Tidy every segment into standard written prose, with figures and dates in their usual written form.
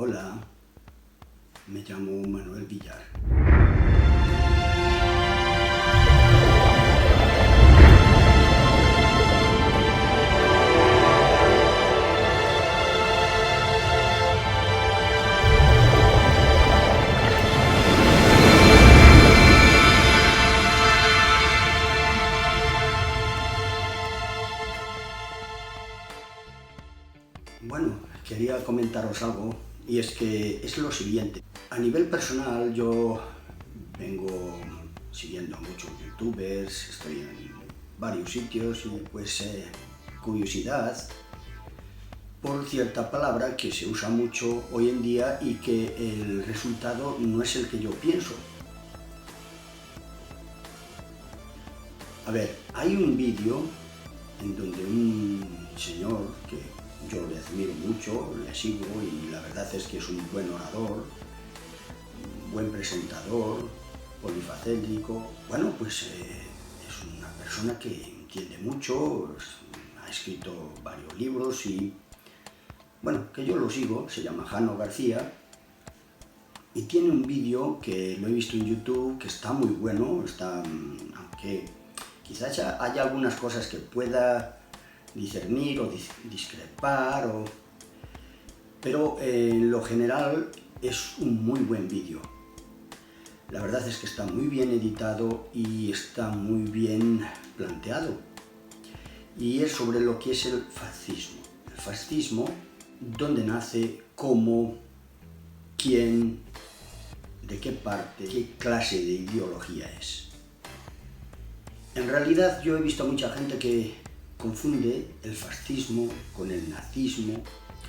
Hola, me llamo Manuel Villar. Bueno, quería comentaros algo, y es que es lo siguiente. A nivel personal, yo vengo siguiendo a muchos youtubers, estoy en varios sitios, y pues curiosidad por cierta palabra que se usa mucho hoy en día y que el resultado no es el que yo pienso. A ver, hay un vídeo en donde un señor que yo le admiro mucho, le sigo y la verdad es que es un buen orador, un buen presentador, polifacético. Bueno, pues es una persona que entiende mucho, ha escrito varios libros y, bueno, que yo lo sigo, se llama Jano García y tiene un vídeo que lo he visto en YouTube que está muy bueno, aunque quizás haya algunas cosas que pueda discernir o discrepar, pero en lo general es un muy buen vídeo. La verdad es que está muy bien editado y está muy bien planteado. Y es sobre lo que es el fascismo. El fascismo, dónde nace, cómo, quién, de qué parte, qué clase de ideología es. En realidad yo he visto a mucha gente que confunde el fascismo con el nazismo,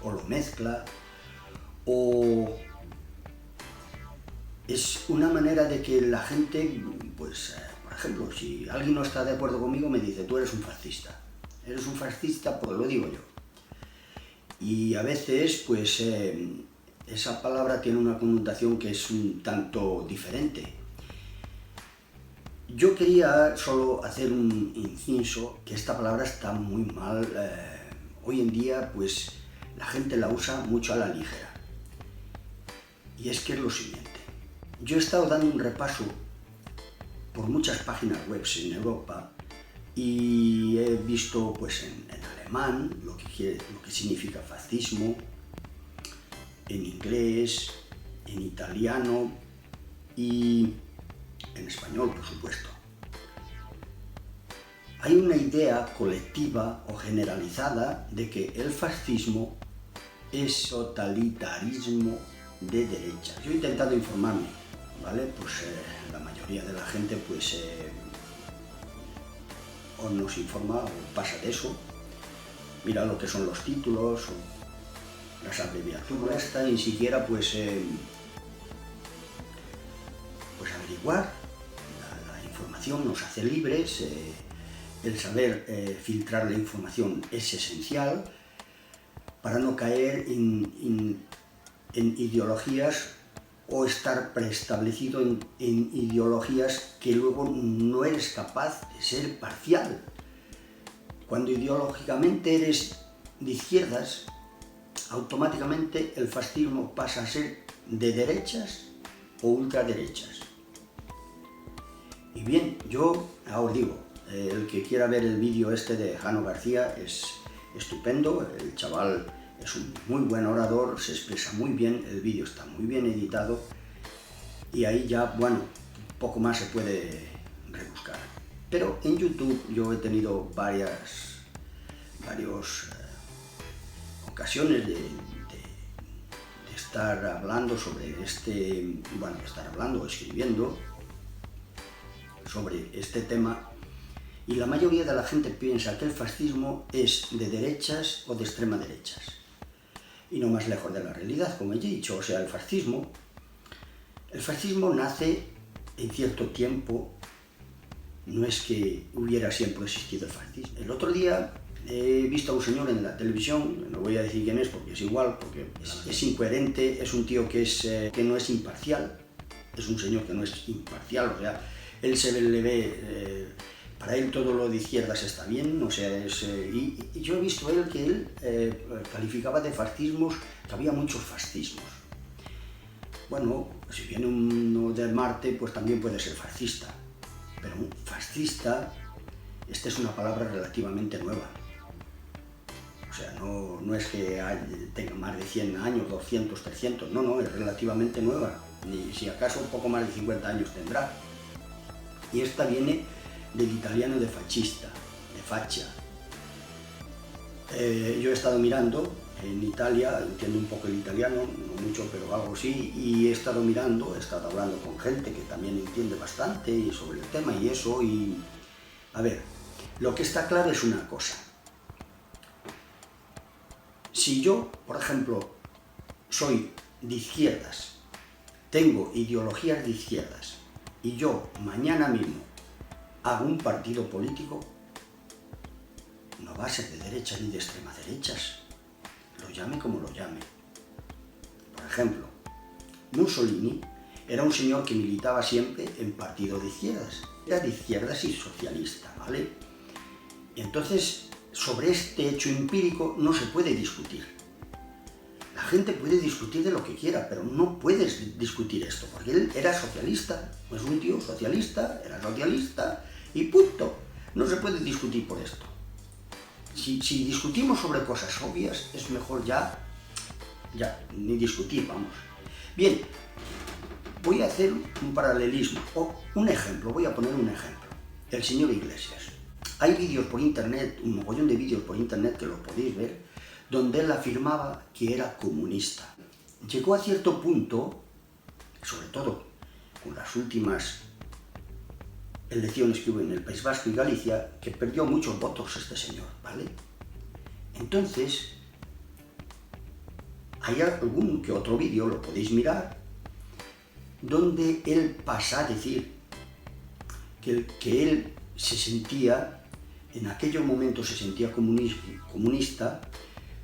o lo mezcla, o es una manera de que la gente, pues, por ejemplo, si alguien no está de acuerdo conmigo, me dice, tú eres un fascista. Eres un fascista porque lo digo yo. Y a veces, pues, esa palabra tiene una connotación que es un tanto diferente. Yo quería solo hacer un inciso, que esta palabra está muy mal. Hoy en día, pues, la gente la usa mucho a la ligera. Y es que es lo siguiente. Yo he estado dando un repaso por muchas páginas web en Europa y he visto, pues, en alemán lo que significa fascismo, en inglés, en italiano y en español, por supuesto. Hay una idea colectiva o generalizada de que el fascismo es totalitarismo de derecha. Yo he intentado informarme, ¿vale? Pues la mayoría de la gente pues o no se informa o pasa de eso. Mira lo que son los títulos o las abreviaturas, esta ni siquiera pues averiguar. La información nos hace libres, el saber filtrar la información es esencial para no caer en ideologías o estar preestablecido en ideologías que luego no eres capaz de ser parcial. Cuando ideológicamente eres de izquierdas, automáticamente el fascismo pasa a ser de derechas o ultraderechas. Y bien, yo ahora os digo, el que quiera ver el vídeo este de Jano García es estupendo, el chaval es un muy buen orador, se expresa muy bien, el vídeo está muy bien editado y ahí ya, bueno, poco más se puede rebuscar. Pero en YouTube yo he tenido varias ocasiones de estar hablando sobre o escribiendo sobre este tema y la mayoría de la gente piensa que el fascismo es de derechas o de extrema derechas. Y no más lejos de la realidad, como he dicho, o sea, el fascismo nace en cierto tiempo, no es que hubiera siempre existido el fascismo. El otro día he visto a un señor en la televisión, no voy a decir quién es porque es igual, porque es incoherente, es un tío que no es imparcial, es un señor que no es imparcial, o sea, él le ve, para él todo lo de izquierdas está bien, o sea, y yo he visto que él calificaba de fascismos que había muchos fascismos. Bueno, si viene uno de Marte, pues también puede ser fascista. Pero un fascista, esta es una palabra relativamente nueva. O sea, no es que tenga más de 100 años, 200, 300, no, es relativamente nueva. Ni si acaso un poco más de 50 años tendrá. Y esta viene del italiano de fascista, de faccia. Yo he estado mirando en Italia, entiendo un poco el italiano, no mucho, pero algo sí, y he estado mirando, he estado hablando con gente que también entiende bastante sobre el tema y eso, y a ver, lo que está claro es una cosa. Si yo, por ejemplo, soy de izquierdas, tengo ideologías de izquierdas, y yo mañana mismo hago un partido político, no va a ser de derecha ni de extrema derechas, lo llame como lo llame. Por ejemplo, Mussolini era un señor que militaba siempre en partido de izquierdas, era de izquierdas y socialista, ¿vale? Entonces, sobre este hecho empírico no se puede discutir. La gente puede discutir de lo que quiera, pero no puedes discutir esto, porque él era socialista, es un tío socialista, era socialista y punto. No se puede discutir por esto. Si discutimos sobre cosas obvias, es mejor ya ni discutir, vamos. Bien, voy a hacer un paralelismo, o un ejemplo, voy a poner un ejemplo. El señor Iglesias. Hay vídeos por internet, un mogollón de vídeos por internet que lo podéis ver, donde él afirmaba que era comunista. Llegó a cierto punto, sobre todo con las últimas elecciones que hubo en el País Vasco y Galicia, que perdió muchos votos este señor, ¿vale? Entonces, hay algún que otro vídeo, lo podéis mirar, donde él pasa a decir que él se sentía, en aquellos momentos se sentía comunista,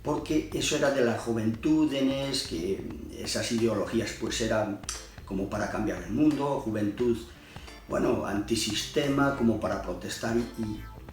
porque eso era de las juventudes, que esas ideologías pues eran como para cambiar el mundo, juventud, bueno, antisistema, como para protestar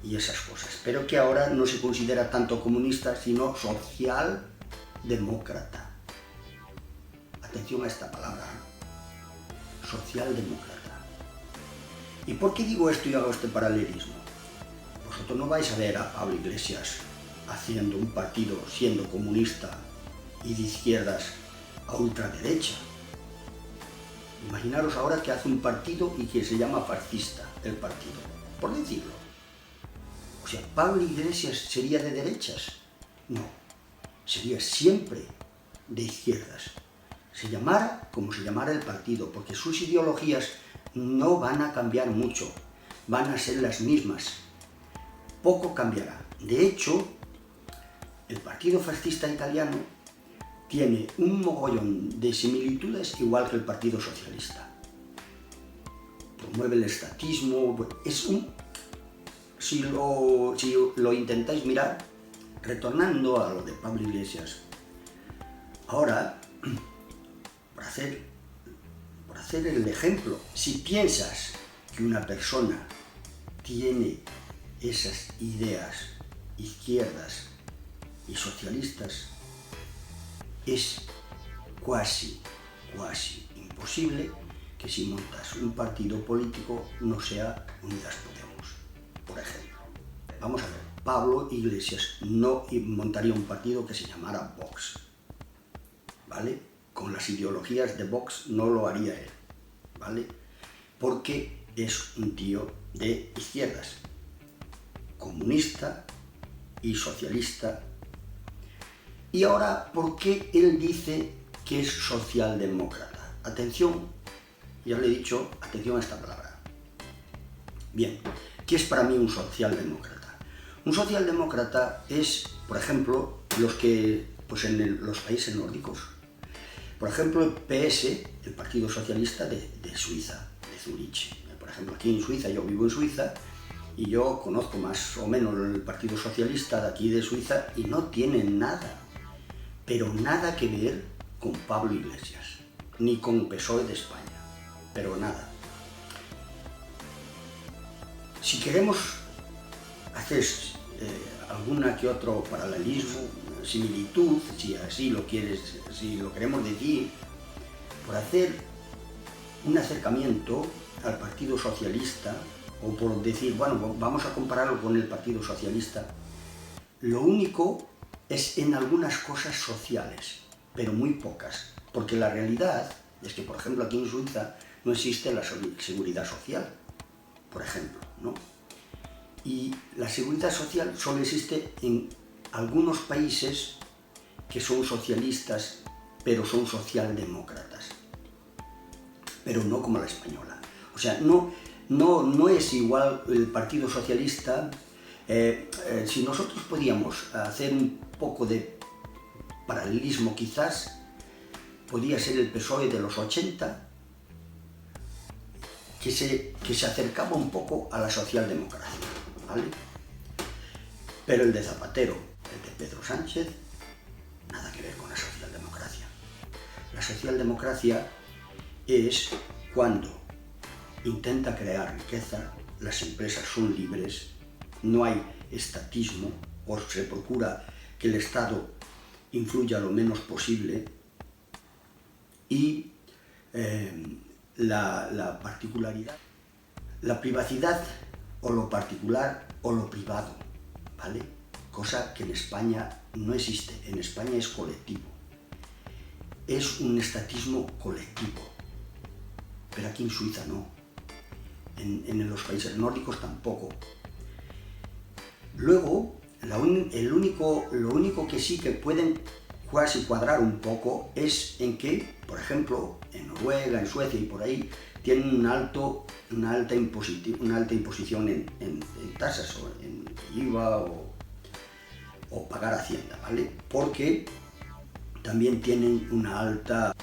y esas cosas. Pero que ahora no se considera tanto comunista, sino socialdemócrata. Atención a esta palabra, socialdemócrata. ¿Y por qué digo esto y hago este paralelismo? Vosotros no vais a ver a Pablo Iglesias haciendo un partido siendo comunista y de izquierdas a ultraderecha. Imaginaros ahora que hace un partido y que se llama fascista el partido, por decirlo. O sea, ¿Pablo Iglesias sería de derechas? No, sería siempre de izquierdas. Se llamara como se llamara el partido, porque sus ideologías no van a cambiar mucho, van a ser las mismas. Poco cambiará. De hecho, el Partido Fascista Italiano tiene un mogollón de similitudes igual que el Partido Socialista. Promueve el estatismo, si lo intentáis mirar, retornando a lo de Pablo Iglesias, ahora, por hacer el ejemplo, si piensas que una persona tiene esas ideas izquierdas y socialistas, es casi imposible que si montas un partido político no sea Unidas Podemos, por ejemplo. Vamos a ver, Pablo Iglesias no montaría un partido que se llamara Vox, ¿vale? Con las ideologías de Vox no lo haría él, ¿vale? Porque es un tío de izquierdas, comunista y socialista. Y ahora, ¿por qué él dice que es socialdemócrata? Atención, ya le he dicho, atención a esta palabra. Bien, ¿qué es para mí un socialdemócrata? Un socialdemócrata es, por ejemplo, pues en los países nórdicos. Por ejemplo, el PS, el Partido Socialista de Suiza, de Zurich. Por ejemplo, aquí en Suiza, yo vivo en Suiza, y yo conozco más o menos el Partido Socialista de aquí de Suiza y no tiene nada, pero nada que ver con Pablo Iglesias, ni con PSOE de España, pero nada. Si queremos alguna que otro paralelismo, similitud, si así lo quieres, si lo queremos decir, por hacer un acercamiento al Partido Socialista, o por decir, bueno, vamos a compararlo con el Partido Socialista. Lo único es en algunas cosas sociales, pero muy pocas, porque la realidad es que, por ejemplo, aquí en Suiza no existe la seguridad social, por ejemplo, ¿no? Y la seguridad social solo existe en algunos países que son socialistas, pero son socialdemócratas, pero no como la española. O sea, no es igual el Partido Socialista. Si nosotros podíamos hacer un poco de paralelismo, quizás podría ser el PSOE de los 80, que se acercaba un poco a la socialdemocracia, ¿vale? Pero el de Zapatero, el de Pedro Sánchez, nada que ver con la socialdemocracia. La socialdemocracia es cuando intenta crear riqueza, las empresas son libres, no hay estatismo, o se procura que el Estado influya lo menos posible, y la particularidad, la privacidad, o lo particular o lo privado, ¿vale? Cosa que en España no existe. En España es colectivo, es un estatismo colectivo, pero aquí en Suiza no, en los países nórdicos tampoco. Luego, lo único que sí que pueden casi cuadrar un poco es en que, por ejemplo, en Noruega, en Suecia y por ahí, tienen una alta imposición en tasas, o en IVA, o pagar Hacienda, ¿vale? Porque también tienen una alta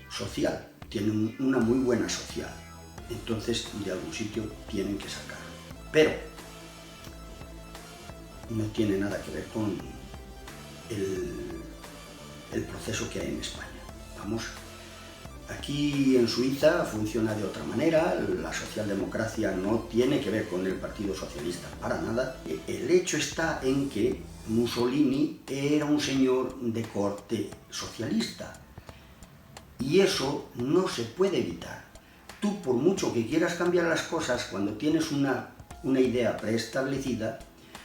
social, tienen una muy buena social. Entonces, de algún sitio tienen que sacarlo. Pero no tiene nada que ver con el proceso que hay en España. Vamos, aquí en Suiza funciona de otra manera, la socialdemocracia no tiene que ver con el Partido Socialista para nada. El hecho está en que Mussolini era un señor de corte socialista, y eso no se puede evitar. Tú, por mucho que quieras cambiar las cosas, cuando tienes una idea preestablecida,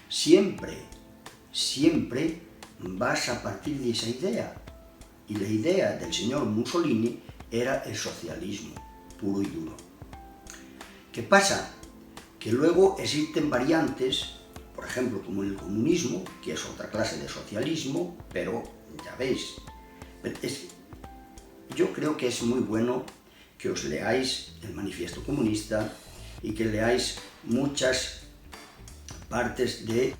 siempre vas a partir de esa idea. Y la idea del señor Mussolini era el socialismo, puro y duro. ¿Qué pasa? Que luego existen variantes, por ejemplo, como el comunismo, que es otra clase de socialismo, pero ya veis, yo creo que es muy bueno que os leáis el Manifiesto Comunista y que leáis muchas partes de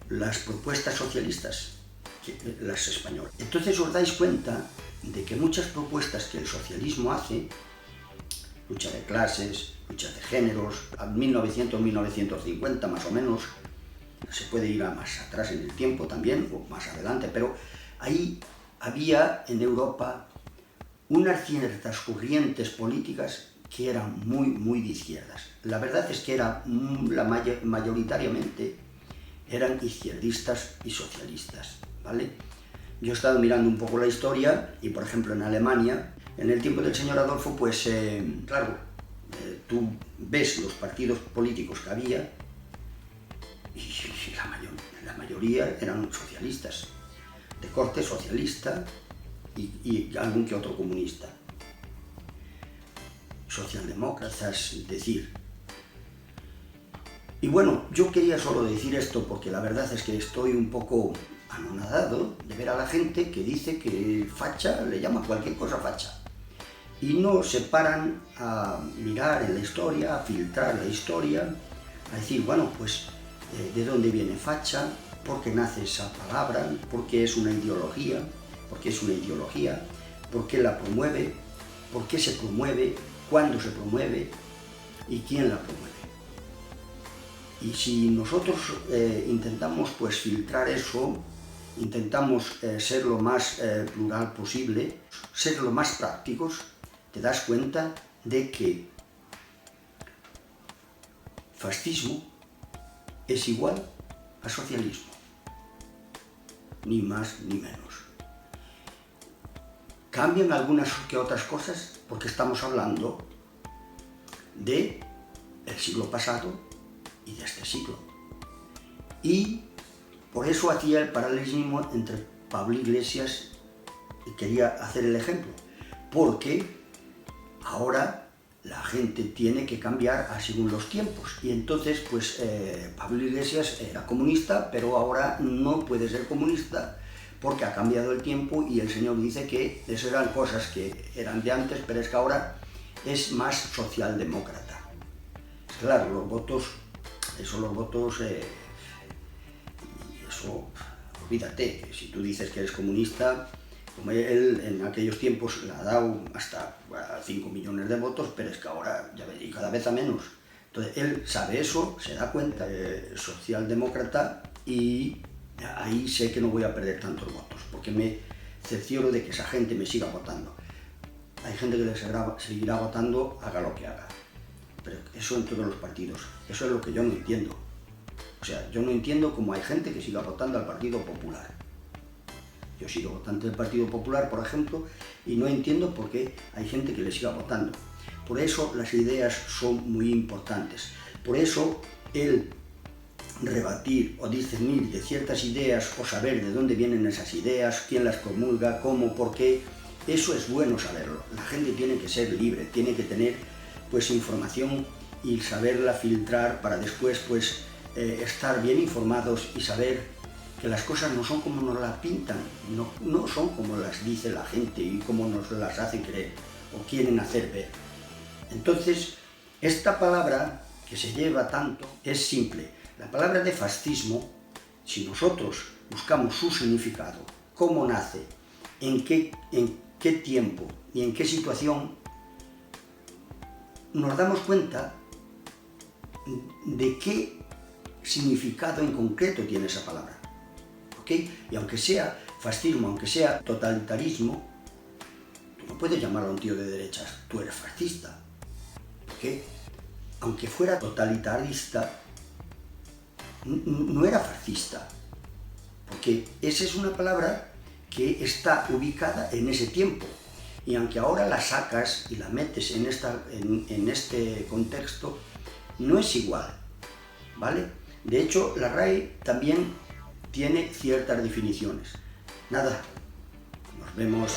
las propuestas socialistas, las españolas. Entonces os dais cuenta de que muchas propuestas que el socialismo hace, lucha de clases, lucha de géneros, a 1900-1950 más o menos, se puede ir más atrás en el tiempo también, o más adelante, pero ahí había en Europa unas ciertas corrientes políticas que eran muy de izquierdas. La verdad es que mayoritariamente eran izquierdistas y socialistas, ¿vale? Yo he estado mirando un poco la historia y, por ejemplo, en Alemania, en el tiempo del señor Adolfo, pues, claro, tú ves los partidos políticos que había y la mayoría eran socialistas, de corte socialista, y algún que otro comunista. Socialdemócratas, es decir. Y bueno, yo quería solo decir esto porque la verdad es que estoy un poco anonadado de ver a la gente que dice que facha, le llama cualquier cosa facha. Y no se paran a mirar en la historia, a filtrar la historia, a decir, bueno, pues, ¿de dónde viene facha? ¿Por qué nace esa palabra? ¿Por qué es una ideología? ¿Por qué es una ideología? ¿Por qué la promueve? ¿Por qué se promueve? ¿Cuándo se promueve? ¿Y quién la promueve? Y si nosotros intentamos pues filtrar eso, intentamos ser lo más plural posible, ser lo más prácticos, te das cuenta de que fascismo es igual a socialismo. ni más ni menos. Cambian algunas que otras cosas porque estamos hablando del siglo pasado y de este siglo. Y por eso hacía el paralelismo entre Pablo Iglesias y quería hacer el ejemplo, porque ahora la gente tiene que cambiar según los tiempos. Y entonces, pues, Pablo Iglesias era comunista, pero ahora no puede ser comunista porque ha cambiado el tiempo y el Señor dice que eso eran cosas que eran de antes, pero es que ahora es más socialdemócrata. Claro, los votos, olvídate, que si tú dices que eres comunista, como él en aquellos tiempos le ha dado hasta 5 millones de votos, pero es que ahora ya ves, y cada vez a menos. Entonces él sabe eso, se da cuenta de socialdemócrata y ahí sé que no voy a perder tantos votos, porque me cercioro de que esa gente me siga votando. Hay gente que le seguirá votando, haga lo que haga. Pero eso en todos los partidos, eso es lo que yo no entiendo. O sea, yo no entiendo cómo hay gente que siga votando al Partido Popular. Yo sigo votante del Partido Popular, por ejemplo, y no entiendo por qué hay gente que le siga votando. Por eso las ideas son muy importantes. Por eso el rebatir o discernir de ciertas ideas o saber de dónde vienen esas ideas, quién las promulga, cómo, por qué, eso es bueno saberlo. La gente tiene que ser libre, tiene que tener pues información y saberla filtrar para después pues estar bien informados y saber que las cosas no son como nos las pintan, no son como las dice la gente y como nos las hace creer o quieren hacer ver. Entonces, esta palabra que se lleva tanto es simple. La palabra de fascismo, si nosotros buscamos su significado, cómo nace, en qué tiempo y en qué situación, nos damos cuenta de qué significado en concreto tiene esa palabra. ¿Okay? Y aunque sea fascismo, aunque sea totalitarismo, tú no puedes llamar a un tío de derechas, tú eres fascista. ¿Okay? Aunque fuera totalitarista, no era fascista, porque esa es una palabra que está ubicada en ese tiempo. Y aunque ahora la sacas y la metes en este contexto, no es igual, ¿vale? De hecho, la RAE también tiene ciertas definiciones. Nada, nos vemos.